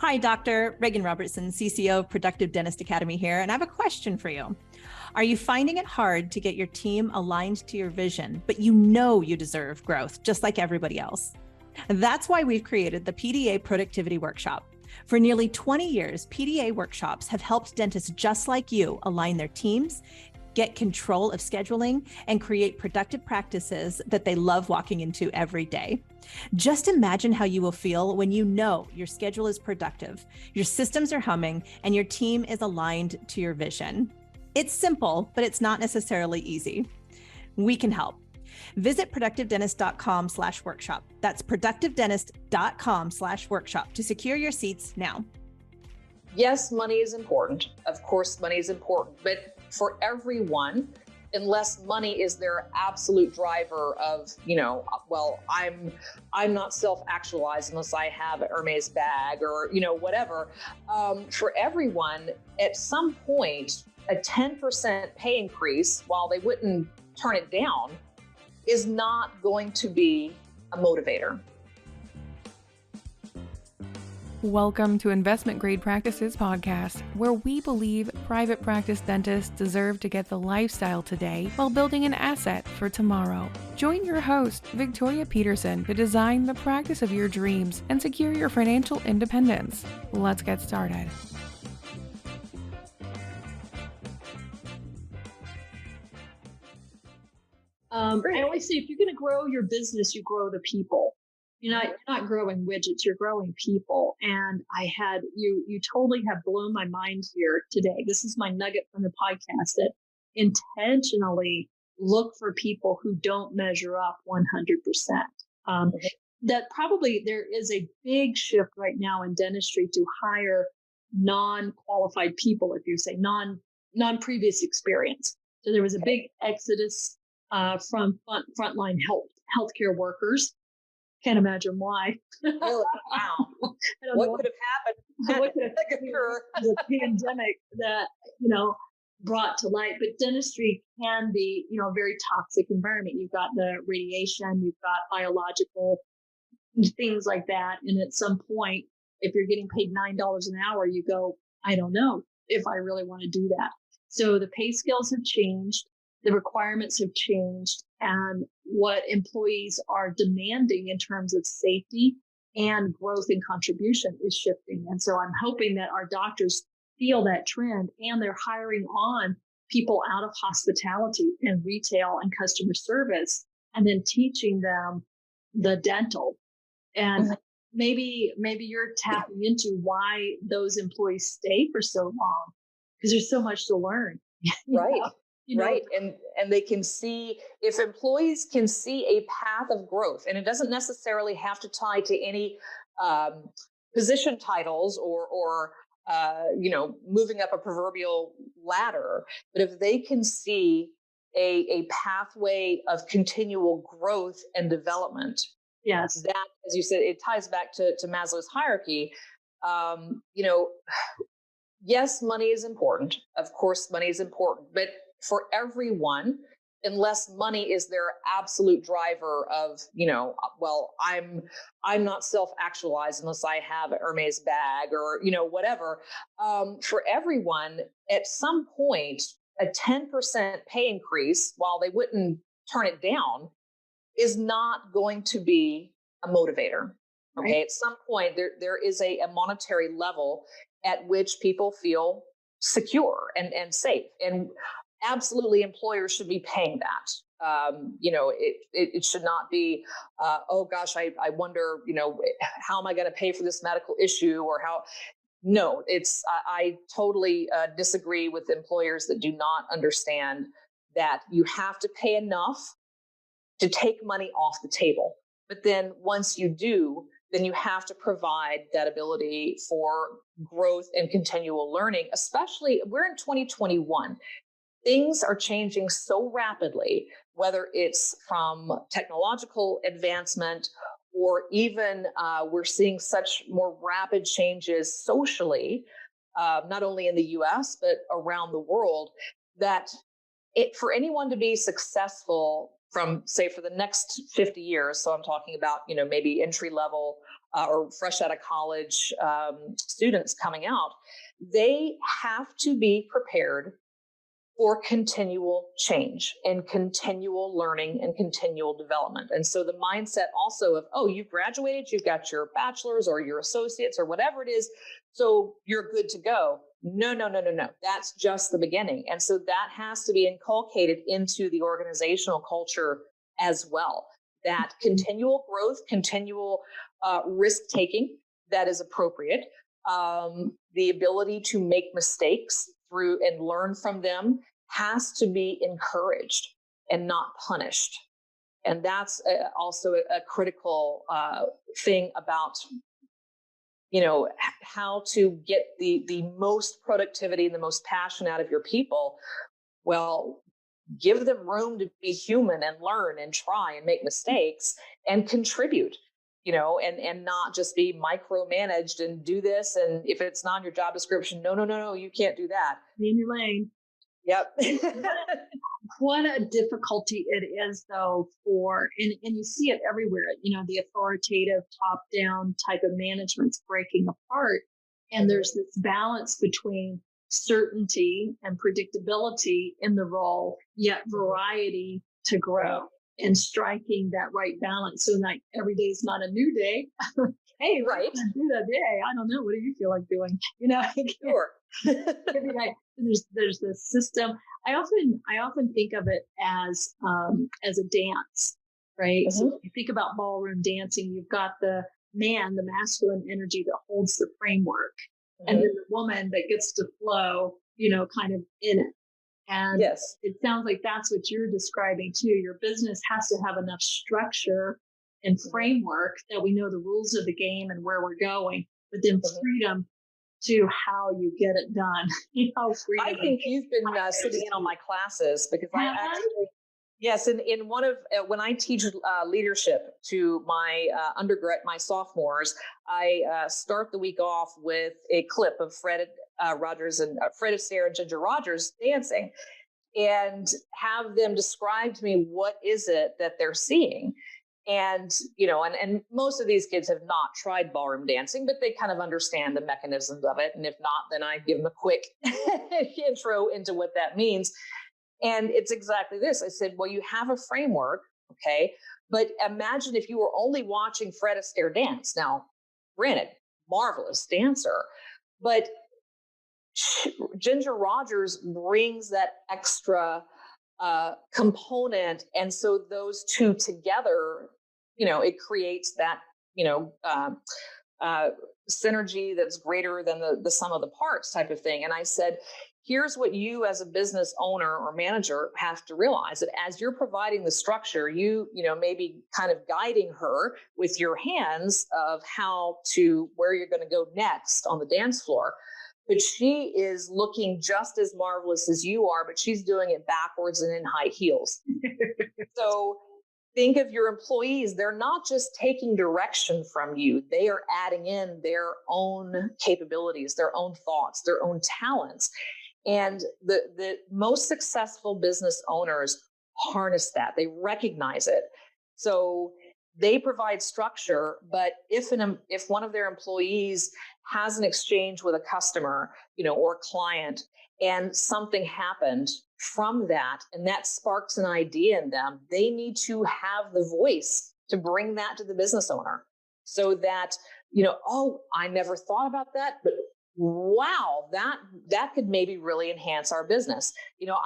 Hi, Dr. Reagan Robertson, CCO of Productive Dentist Academy here, and I have a question for you. Are you finding it hard to get your team aligned to your vision, but you know you deserve growth just like everybody else? That's why we've created the PDA Productivity Workshop. For nearly 20 years, PDA workshops have helped dentists just like you align their teams, get control of scheduling, and create productive practices that they love walking into every day. Just imagine how you will feel when you know your schedule is productive, your systems are humming, and your team is aligned to your vision. It's simple, but it's not necessarily easy. We can help. Visit productivedentist.com/workshop. That's productivedentist.com/workshop to secure your seats now. Yes, money is important. Of course, money is important, but for everyone, unless money is their absolute driver of, I'm not self-actualized unless I have a Hermes bag or, whatever. For everyone, at some point, a 10% pay increase, while they wouldn't turn it down, is not going to be a motivator. Welcome to Investment Grade Practices Podcast, where we believe private practice dentists deserve to get the lifestyle today while building an asset for tomorrow. Join your host, Victoria Peterson, to design the practice of your dreams and secure your financial independence. Let's get started. I always say, if you're going to grow your business, you grow the people. You're not growing widgets, you're growing people. And you totally have blown my mind here today. This is my nugget from the podcast, that intentionally look for people who don't measure up 100%. That probably there is a big shift right now in dentistry to hire non-qualified people, if you say non-previous experience. So there was a big exodus from frontline healthcare workers. Can't imagine why. Really? Wow. What could have happened? What could have occurred? The pandemic that, brought to light. But dentistry can be, a very toxic environment. You've got the radiation, you've got biological things like that. And at some point, if you're getting paid $9 an hour, you go, I don't know if I really want to do that. So the pay scales have changed. The requirements have changed, and what employees are demanding in terms of safety and growth and contribution is shifting. And so I'm hoping that our doctors feel that trend, and they're hiring on people out of hospitality and retail and customer service, and then teaching them the dental. And maybe you're tapping into why those employees stay for so long, because there's so much to learn. Right. Right. And they can see, if employees can see a path of growth, and it doesn't necessarily have to tie to any position titles or moving up a proverbial ladder. But if they can see a pathway of continual growth and development, yes, that, as you said, it ties back to Maslow's hierarchy. Yes, money is important. Of course, money is important, but for everyone, unless money is their absolute driver of, I'm not self-actualized unless I have a Hermes bag or, whatever. For everyone, at some point, a 10% pay increase, while they wouldn't turn it down, is not going to be a motivator. Okay. Right. At some point, there is a monetary level at which people feel secure and safe. And absolutely, employers should be paying that. It should not be, oh gosh, I wonder, how am I going to pay for this medical issue, or how? No, I totally disagree with employers that do not understand that you have to pay enough to take money off the table. But then once you do, then you have to provide that ability for growth and continual learning. Especially, we're in 2021. Things are changing so rapidly, whether it's from technological advancement or even we're seeing such more rapid changes socially, not only in the US, but around the world, that for anyone to be successful from, say, for the next 50 years, so I'm talking about, maybe entry level or fresh out of college students coming out, they have to be prepared for continual change and continual learning and continual development. And so the mindset also of, oh, you've graduated, you've got your bachelor's or your associates or whatever it is, so you're good to go. No. That's just the beginning. And so that has to be inculcated into the organizational culture as well. That continual growth, continual risk taking that is appropriate, the ability to make mistakes through and learn from them has to be encouraged and not punished. And that's also a critical thing about, how to get the most productivity and the most passion out of your people. Well, give them room to be human and learn and try and make mistakes and contribute, and not just be micromanaged and do this. And if it's not in your job description, no, you can't do that. Be in your lane. Yep. What a difficulty it is, though, and you see it everywhere, the authoritative top-down type of management's breaking apart. And there's this balance between certainty and predictability in the role, yet variety to grow, and striking that right balance. So like every day is not a new day. Hey, right. Do that day. I don't know. What do you feel like doing? Sure. Every day. There's this system. I often think of it as a dance, right? Mm-hmm. So if you think about ballroom dancing, you've got the man, the masculine energy that holds the framework, mm-hmm. and then the woman that gets to flow, kind of in it. And yes, it sounds like that's what you're describing too. Your business has to have enough structure and framework that we know the rules of the game and where we're going, but then freedom to how you get it done. I think you've been sitting in on my classes because I actually, yes, in one of, when I teach leadership to my undergrad, my sophomores, I start the week off with a clip of Fred Astaire and Ginger Rogers dancing, and have them describe to me what is it that they're seeing. And, and most of these kids have not tried ballroom dancing, but they kind of understand the mechanisms of it. And if not, then I give them a quick intro into what that means. And it's exactly this. I said, well, you have a framework, okay? But imagine if you were only watching Fred Astaire dance. Now, granted, marvelous dancer, but Ginger Rogers brings that extra component. And so those two together, it creates that, synergy that's greater than the sum of the parts type of thing. And I said, here's what you as a business owner or manager have to realize, that as you're providing the structure, you maybe kind of guiding her with your hands of where you're going to go next on the dance floor. But she is looking just as marvelous as you are, but she's doing it backwards and in high heels. So think of your employees. They're not just taking direction from you. They are adding in their own capabilities, their own thoughts, their own talents. And the most successful business owners harness that. They recognize it. So they provide structure, but if one of their employees has an exchange with a customer, or a client, and something happened from that, and that sparks an idea in them, they need to have the voice to bring that to the business owner, so that, oh, I never thought about that, but wow, that could maybe really enhance our business.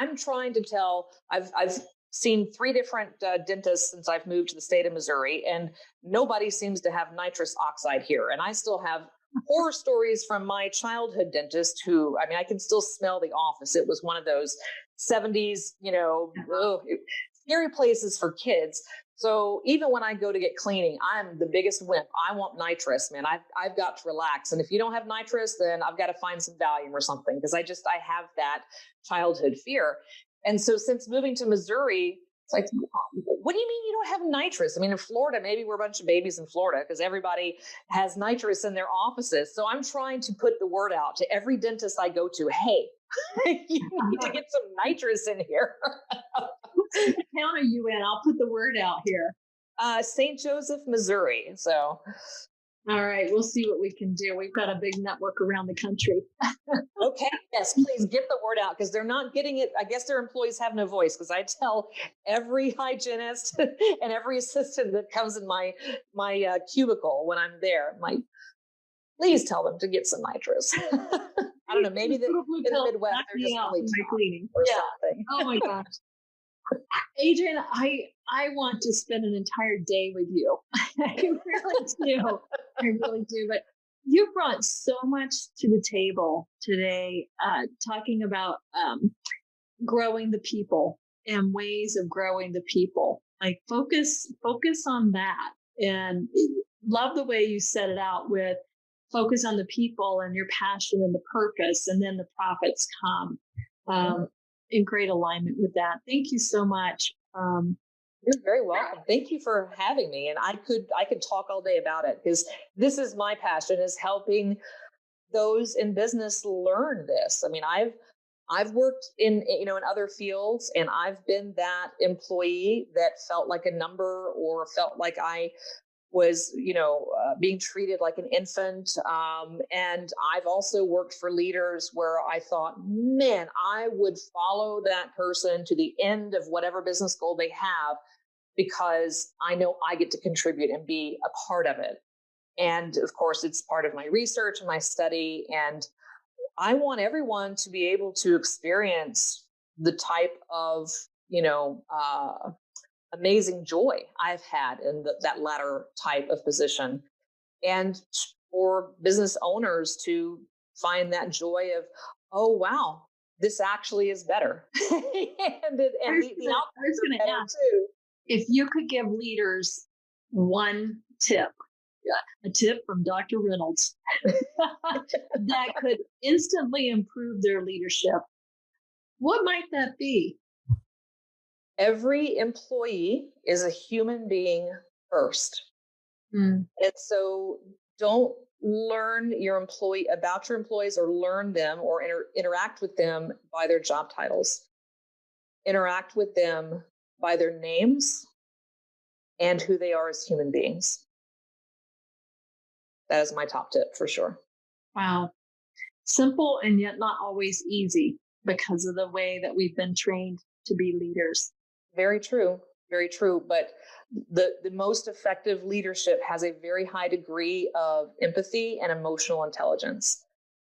I'm trying to tell, I've seen 3 different dentists since I've moved to the state of Missouri, and nobody seems to have nitrous oxide here. And I still have horror stories from my childhood dentist who, I can still smell the office. It was one of those 70s, scary places for kids. So even when I go to get cleaning, I'm the biggest wimp. I want nitrous, man. I've got to relax. And if you don't have nitrous, then I've got to find some Valium or something, because I have that childhood fear. And so since moving to Missouri, it's like, what do you mean you don't have nitrous? In Florida, maybe we're a bunch of babies in Florida because everybody has nitrous in their offices. So I'm trying to put the word out to every dentist I go to. Hey, you need to get some nitrous in here. What town are you in? I'll put the word out here. St. Joseph, Missouri. So All right, we'll see what we can do. We've got a big network around the country. Okay, yes, please get the word out because they're not getting it. I guess their employees have no voice because I tell every hygienist and every assistant that comes in my cubicle when I'm there, I'm like, please tell them to get some nitrous. I don't know, maybe in the Midwest they're just really cleaning or something. Oh my gosh. Adrian, I want to spend an entire day with you. I really do. I really do. But you brought so much to the table today, talking about growing the people and ways of growing the people. Like focus on that. And love the way you set it out with focus on the people and your passion and the purpose, and then the profits come. In great alignment with that. Thank you so much. You're very welcome. Thank you for having me. And I could talk all day about it because this is my passion, is helping those in business learn this. I mean, I've worked in other fields, and I've been that employee that felt like a number or felt like I was, being treated like an infant. And I've also worked for leaders where I thought, man, I would follow that person to the end of whatever business goal they have, because I know I get to contribute and be a part of it. And of course, it's part of my research and my study. And I want everyone to be able to experience the type of, amazing joy I've had in that latter type of position, and for business owners to find that joy of, oh, wow, this actually is better. and the outcomes are better too. If you could give leaders one tip, a tip from Dr. Reynolds that could instantly improve their leadership, what might that be? Every employee is a human being first. And so don't learn about your employees or learn them or interact with them by their job titles. Interact with them by their names and who they are as human beings. That is my top tip for sure. Wow. Simple and yet not always easy because of the way that we've been trained to be leaders. Very true. Very true. But the most effective leadership has a very high degree of empathy and emotional intelligence.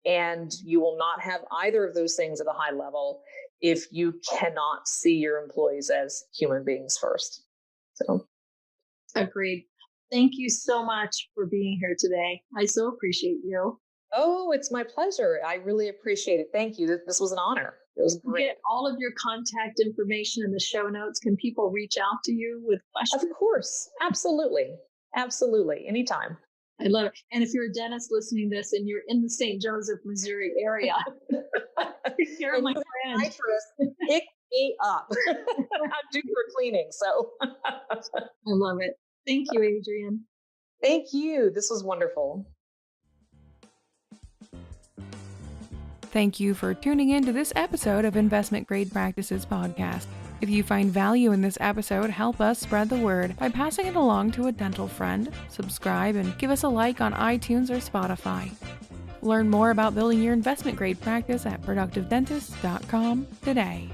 And you will not have either of those things at a high level if you cannot see your employees as human beings first. So, agreed. Thank you so much for being here today. I so appreciate you. Oh, it's my pleasure. I really appreciate it. Thank you. This was an honor. It was great. Get all of your contact information in the show notes. Can people reach out to you with questions? Of course. Absolutely. Absolutely. Anytime. I love it. And if you're a dentist listening to this and you're in the St. Joseph, Missouri area, you're my friend. Nitrous, pick me up. I'm due for cleaning. So I love it. Thank you, Adrian. Thank you. This was wonderful. Thank you for tuning in to this episode of Investment Grade Practices Podcast. If you find value in this episode, help us spread the word by passing it along to a dental friend, subscribe, and give us a like on iTunes or Spotify. Learn more about building your investment grade practice at productivedentist.com today.